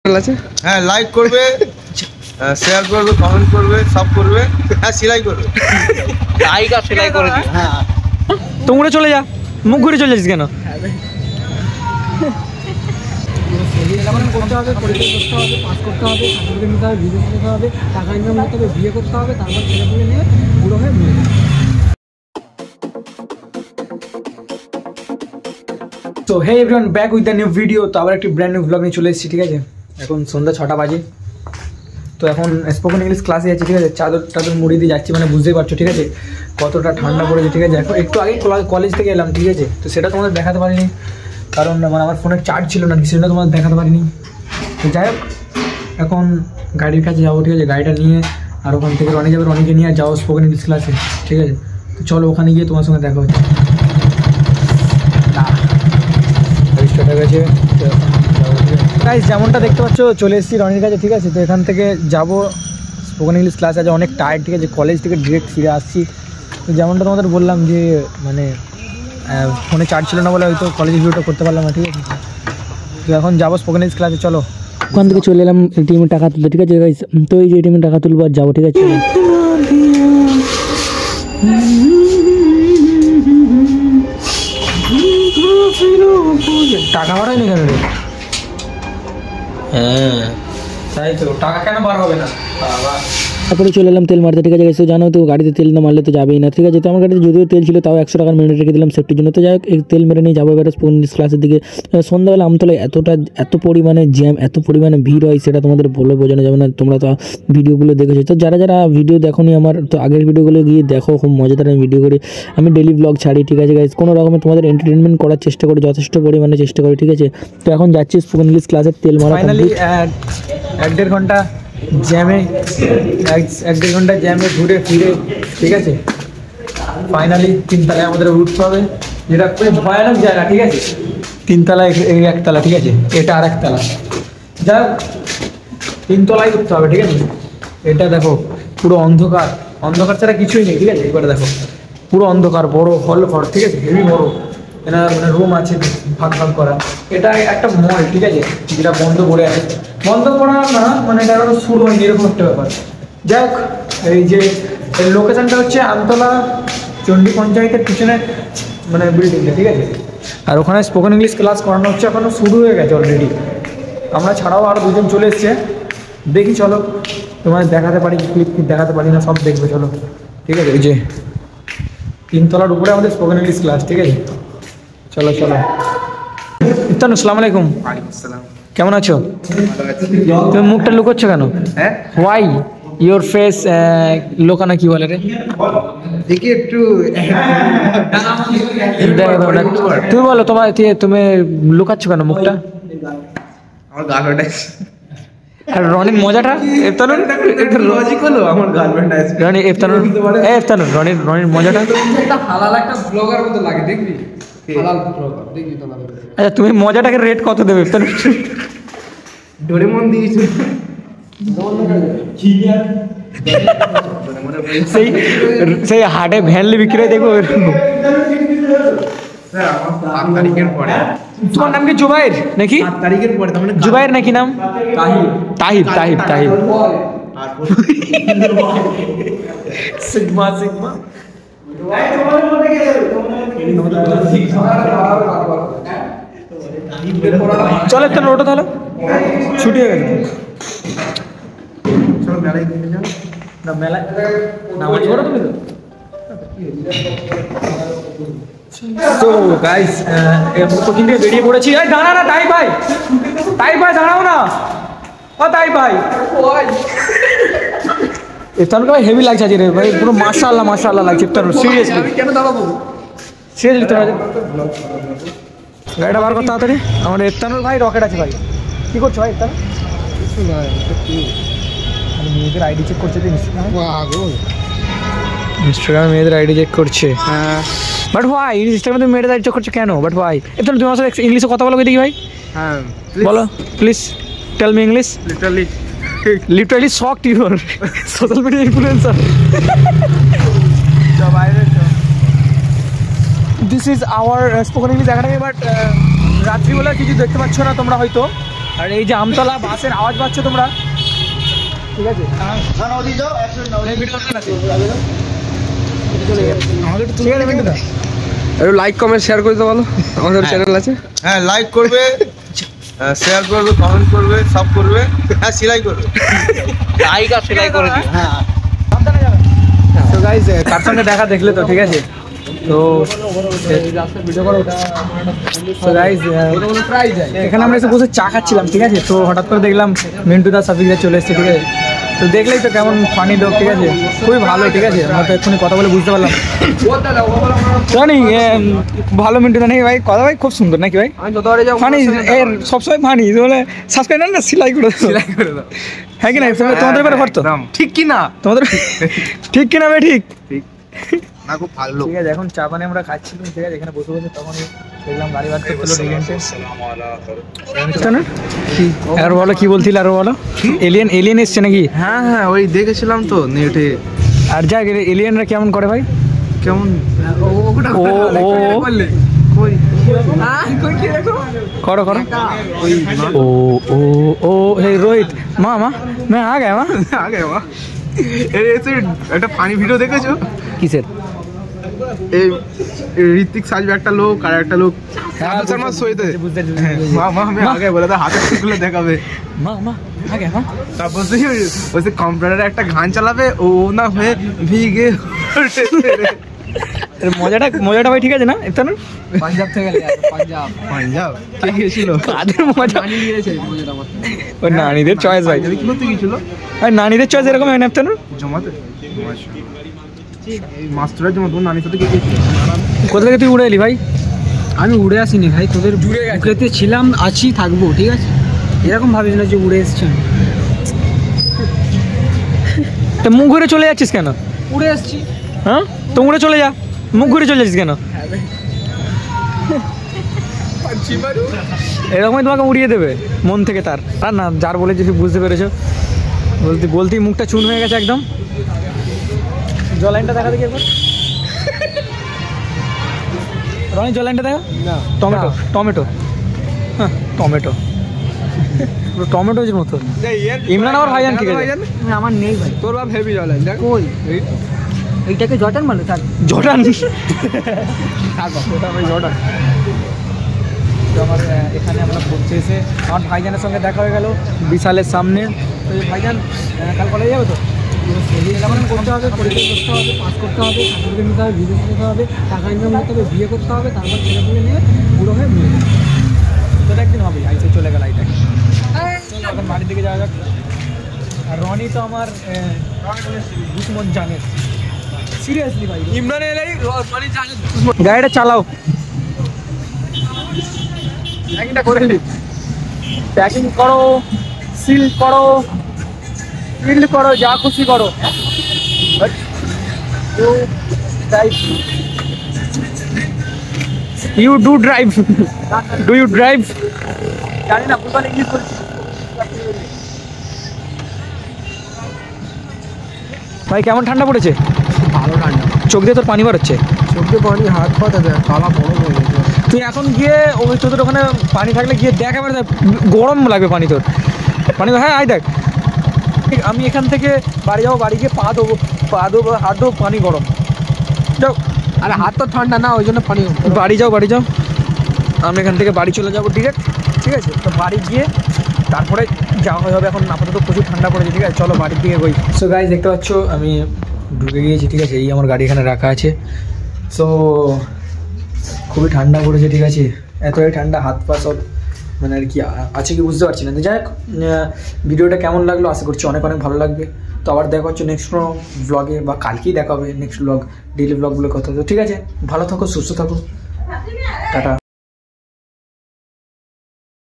আছে হ্যাঁ, লাইক করবে, শেয়ার করবে, কমেন্ট করবে, সব করবে, হ্যাঁ সেলাই করবে, লাইক আর সেলাই করে দিই। হ্যাঁ তো উড়ে চলে যা, মুখ ঘুরে চলে যাচ্ছিস কেন? করতে হবে, পরীক্ষা করতে হবে, পাস করতে হবে, সার্টিফিকেট নিতে হবে, বিজনেস করতে হবে, টাকা ইনকাম করতে হবে, বিয়ে করতে হবে, তারপর ছেলেপুলে নিয়ে বুড়ো হয়ে মরে যাবে। তো hey everyone, back with the new video. তো আবার একটি ব্র্যান্ড নিউ ব্লগ নিয়ে চলে এসেছি, ঠিক আছে। এখন সন্ধ্যা 6টা বাজে। তো এখন স্পোকেন ইংলিশ ক্লাসে যাচ্ছি, ঠিক আছে। চাদর মুড়ি দিয়ে যাচ্ছি, মানে বুঝতেই পারছো, ঠিক আছে, কতটা ঠান্ডা পড়েছে, ঠিক আছে। এখন একটু আগে কলেজ থেকে এলাম, ঠিক আছে। তো সেটা তোমাদের দেখাতে পারিনি, কারণ মানে আমার ফোনের চার্জ ছিল না, সেটা তোমাদের দেখাতে পারিনি। তো যাই হোক, এখন গাড়ির কাছে যাবো, ঠিক আছে। গাড়িটা নিয়ে আর ওখান থেকে রনি যাবে, রনিকে নিয়ে যাও স্পোকেন ইংলিশ ক্লাসে, ঠিক আছে। তো চলো ওখানে গিয়ে তোমার সঙ্গে দেখা হচ্ছে। স্টার্ট হয়ে গেছে। গাইস যেমনটা দেখতে পাচ্ছ চলে এসেছি রনির কাছে, ঠিক আছে। তো এখান থেকে যাবো স্পোকেন ইংলিশ ক্লাস আছে, অনেক টায়ার্ড, ঠিক আছে। কলেজ থেকে ডিরেক্ট ফিরে আসছি। তো যেমনটা তোমাদের বললাম যে মানে ফোনে চার্জ ছিল না বলে হয়তো কলেজ ভিডিওটা করতে পারলাম না, ঠিক আছে। তো এখন যাবো স্পোকেন ইংলিশ ক্লাসে, চলো। ওখান থেকে চলে এলাম এটিএমে টাকা তুলতে, ঠিক আছে গাইস। তো এই যে এটিএমে টাকা তুলবো আর যাবো, ঠিক আছে। টাকা বাড়ায়নি কেন রে? হ্যাঁ তাই তো, টাকা কেন বার হবে না? তারপরে চলে এলাম তেল মারতে, ঠিক আছে। তো জানো তো গাড়িতে তেল না মারলে তো যাবেই না, ঠিক আছে। তো আমার গাড়িতে যদিও তেল ছিল, তাও 100 টাকার মিনিট রেখে দিলাম সেফটির জন্য। তো যাই হোক, তেল মেরে নিয়ে যাবো এবারে স্পোকেন ইংলিশ ক্লাসের দিকে। সন্ধ্যাবেলা আমতলায় এত পরিমাণে জ্যাম, এত পরিমাণে ভিড় হয়, সেটা তোমাদের বলে বোঝানো যাবে না। তোমরা তো ভিডিওগুলো দেখেছো, তো যারা ভিডিও দেখোনি আমার, তো আগের ভিডিওগুলো গিয়ে দেখো, খুব মজাদার আমি ভিডিও করি, আমি ডেলি ব্লগ ছাড়ি, ঠিক আছে গাইজ। কোনো রকমের তোমাদের এন্টারটেনমেন্ট করার চেষ্টা করি, যথেষ্ট পরিমাণে চেষ্টা করি, ঠিক আছে। তো এখন যাচ্ছি স্পোকেন ইংলিশ ক্লাসের তেল মারা। ফাইনালি 1-1.5 ঘন্টা জ্যামে, 1-1.5 ঘন্টা জ্যামে ঘুরে ফিরে, ঠিক আছে। ফাইনালি 3 তলায় আমাদের উঠতে হবে, যেটা খুব ভয়ানক জায়গা, ঠিক আছে। 3 তলায়, এই 1 তলা, ঠিক আছে, এটা আর 1 তলা। যাই হোক 3 তলায় উঠতে হবে, ঠিক আছে। এটা দেখো পুরো অন্ধকার, অন্ধকার ছাড়া কিছুই নেই, ঠিক আছে। এবারে দেখো পুরো অন্ধকার, বড় হল ঘর, ঠিক আছে, হেভি বড়। এনার মানে রুম আছে ভাগ ভাগ করা। এটা একটা মল, ঠিক আছে, যেটা বন্ধ করে আছে, বন্ধ করা না মানে এটা আরো শুরু হয়নি, এরকম একটা ব্যাপার। যাই হোক, এই যে লোকেশনটা হচ্ছে আমতলা চণ্ডী পঞ্চায়েতের পিছনে মানে বিল্ডিংটা, ঠিক আছে। আর ওখানে স্পোকেন ইংলিশ ক্লাস করানো হচ্ছে, এখনো শুরু হয়ে গেছে অলরেডি। আমরা ছাড়াও আরও 2জন চলে এসছে, দেখি চলো তোমাদের দেখাতে পারি ক্লিপ দেখাতে পারি না, সব দেখবে চলো, ঠিক আছে। এই যে 3 তলার উপরে আমাদের স্পোকেন ইংলিশ ক্লাস, ঠিক আছে। চলো চলো। ইফতান, আসসালামু আলাইকুম। কেমন আছো? তুমি মুখটা লুকোচ্ছ কেন? হ্যাঁ, ওয়াই ইওর ফেস লোকানো কি বলে রে? দেখি একটু তুমি বলো, তুমি লুকাচ্ছ কেন মুখটা? আমার গার্লফ্রেন্ড আছে। আর রনির মজাটা ইফতানুর, লজিক হলো আমার গার্লফ্রেন্ড আছে। রনি ইফতানুর রনির মজাটা একটা হালাল একটা ব্লগার মতো লাগে, দেখবি হালাল ব্লগার দেখবি তো লাগে। আচ্ছা তুমি মজাটাকে রেট কত দেবে ইফতানুর? ডোরেমন দিয়েছে সেই হাটে ভ্যানলি বিক্রি হয়, দেখবো এরকম। আমার 8 তারিখের পরে। তোমার নাম কি জুবাইর নাকি? 8 তারিখের পরে, তার মানে জুবাইর নাকি নাম? তাহিব। সিগমা চলো একটা ওটা তাহলে ছুটি হয়ে গেছে। চলো মেলায় ঘুরতে যাও। না মেলায় নামাজ পড়ো তুমি তো। তো গাইস কোচিং থেকে বেরিয়ে পড়েছি। এই দাঁড়া না তাই ভাই দাঁড়াও না, ও তাই ভাই। ইফতানুর ভাই হেভি লাগছে আজকে রে ভাই, পুরো মাশাআল্লাহ লাগছে ইফতানুর, সিরিয়াসলি। আমি কেন দাঁড়াবো? সিরিয়াসলি তোমার গাড়িটা বার করতে তাড়াতাড়ি। আমার ইফতানুর ভাই রকেট আছে ভাই। কি করছো ভাই ইফতানুর? কিছু না, মেয়েদের আইডি চেক করছে তো ইনস্টাগ্রামে মেয়েদের আইডি চেক করছে। হ্যাঁ বাট ভাই ইনস্টাগ্রামে তুমি মেয়েদের আইডি চেক করছো কেন? বাট ভাই ইফতানুর তুমি আমার সাথে ইংলিশে কথা বলো দেখি ভাই। হ্যাঁ বলো please, tell me English. Literally shocked you are social media influencer. This is our spoken English academy. But রাত্রিবেলা কিছু দেখতে পাচ্ছ না তোমরা হয়তো, আর এই যে আমতলা বাসের আওয়াজ পাচ্ছ তোমরা, ঠিক আছে? একটু লাইক কমেন্ট শেয়ার করে দিতে বলো, আমাদের চ্যানেল আছে। হ্যাঁ, লাইক করবে, শেয়ার করবে, কমেন্ট করবে, সব করবে, হ্যাঁ সেলাই করবে। লাইক আর সেলাই করে দিই। হ্যাঁ, তো গাইস কার সঙ্গে দেখা দেখলে তো, ঠিক আছে? তো গাইস এখানে আমরা এসে বসে চা খাচ্ছিলাম, ঠিক আছে? তো হঠাৎ করে দেখলাম মিন্টু দা সাফিকদা চলে এসছে, ঠিক আছে? তো দেখলেই তো কেমন ফানি লোক, ঠিক আছে? খুবই ভালো, ঠিক আছে? আমরা তো এক্ষুনি কথা বলে বুঝতে পারলাম। জানি ভালো মিন্টু দা নাকি ভাই, কথা ভাই খুব সুন্দর নাকি ভাই? ফানি এর সবসময় ফানি, বলে সাবস্ক্রাইব না সেলাই করে দাও, হ্যাঁ কি না? তোমাদের ব্যাপারে করতো ঠিক কি না? তোমাদের ঠিক কিনা ভাই? ঠিক না, খুব ভালো। ঠিক আছে, এখন চা পানি আমরা খাচ্ছিলাম, ঠিক আছে? এখানে বসে বসে তখন দেখলাম গাড়ি বার করছিল রিলেন্টে। আর বলো কি বলছিল, আরো বলো। এলিয়েন এসছে নাকি? হ্যাঁ হ্যাঁ, ওই দেখেছিলাম তো নেটে। আর যাক এলিয়েনরা কেমন করে ভাই? কেমন করো করো ও ও ও হে রোহিত মা আ গয়া মা একটা ফানি ভিডিও দেখেছো? কিসের? এই ঋত্বিক সাজবে একটা লোক আর একটা লোক শর্মা শোয়েতে মা আগে বলে হাতে গুলো দেখাবে, মা আ গয়া মা। তারপর ওই কম্পিউটারে একটা গান চালাবে, ও না হয়ে ভিগে মজাটা ভাই, ঠিক আছে না? এটা না পাঞ্জাব থেকে পাঞ্জাব কে গিয়েছিল? কাদের মজা? মজাটা ওই নানীদের চয়েস ভাই। কি করতে গিয়েছিল? আর নানীদের চয়েস এরকম হয় না? না জমাতে এই মাস্টারের জন্য তোর নানির সাথে কে গিয়েছিল? কোথা থেকে তুই উড়ে এলি ভাই? আমি উড়ে আসিনি ভাই, তোদের বুকেতে ছিলাম, আছি, থাকবো, ঠিক আছে? এরকম ভাবিস না যে উড়ে এসছেন। তা মুখ ঘুরে চলে যাচ্ছিস কেন? উড়ে এসছি। হ্যাঁ, তো উড়ে চলে যা, মুখ ঘুরে চলে যাচ্ছিস কেন? এরকমই তোমাকে উড়িয়ে দেবে মন থেকে। তার আর না, যার বলেছি বুঝতে পেরেছো। বলতেই মুখটা চুন হয়ে গেছে একদম। জলাইনটা দেখা দেখি একবার, রনি জলাইনটা দেখা। টমেটো হ্যাঁ, টমেটোর মতো। ইমরান আমার ভাইজান, ঠিক আছে? আমার নেই ভাই। তোর বাপ হেভি জলাইন দেখ। ওই এইটাকে জটান বলে, থাক জটান। জটান। তো আমার এখানে আমরা পৌঁছে এসে আমার ভাইজানের সঙ্গে দেখা হয়ে গেল বিশালের সামনে। তো ভাইজান কাল কলেজে যাবে তো? করতে হবে, পরীক্ষা করতে হবে, পাস করতে হবে, সার্টিফিকেট নিতে হবে, বিজনেস নিতে হবে, টাকা ইনকাম করতে হবে, বিয়ে করতে হবে, তারপর ছেলেপুলে নিয়ে বুড়ো হয়ে বিয়ে। তোটা একদিন হবে, আইসে চলে গেল আইটাকে। চল এখন বাড়ির দিকে যাওয়া যাক। আর রনি তো আমার দুশ্মন জানে, সিরিয়াসলি ভাই। ইমরান এলেই মানে জানে গাড়িটা চালাও, প্যাকিংটা করে নি, প্যাকিং করো, সিল করো, ফিল্ড করো, যা খুশি করো। You do drive, do you drive? জানি না, ফুটবল ইংলিশ বলছি। ভাই কেমন ঠান্ডা পড়েছে? ভালো ঠান্ডা। চোখ দিয়ে তোর পানি বার হচ্ছে। চোখে পানি, হাত পা কালা বড় হয়ে গেছে। তুই এখন গিয়ে ওই তোদের ওখানে পানি থাকলে গিয়ে দেখ, এবার গরম লাগবে পানি তোর। পানি হ্যাঁ আয় দেখ। আমি এখান থেকে বাড়ি যাবো, বাড়ি গিয়ে পা দেবো, হাত দেবো, পানি গরম। যাও, আরে হাত তো ঠান্ডা না, ওই জন্য পানি। বাড়ি যাও। আমি এখান থেকে বাড়ি চলে যাবো ডিরেক্ট, ঠিক আছে? তো বাড়ি গিয়ে তারপরে যাওয়া হবে। এখন আপাতত প্রচুর ঠান্ডা পড়েছে, ঠিক আছে? চলো বাড়ির দিকে গই। সো গাইস দেখতে পাচ্ছ আমি ঢুকে গিয়েছি, ঠিক আছে? এই আমার গাড়ি এখানে রাখা আছে। সো খুবই ঠান্ডা পড়েছে, ঠিক আছে? এতটাই ঠান্ডা, হাত পা সব মানে আর কি আছে কি বুঝতে পারছি না। তো যাই হোক, ভিডিওটা কেমন লাগলো আশা করছি অনেক ভালো লাগবে। তো আবার দেখা হচ্ছে নেক্সট ব্লগে, বা কালকেই দেখা হবে নেক্সট ব্লগ, ডেইলি ব্লগগুলো কথা। তো ঠিক আছে, ভালো থাকো, সুস্থ থাকো, টাটা।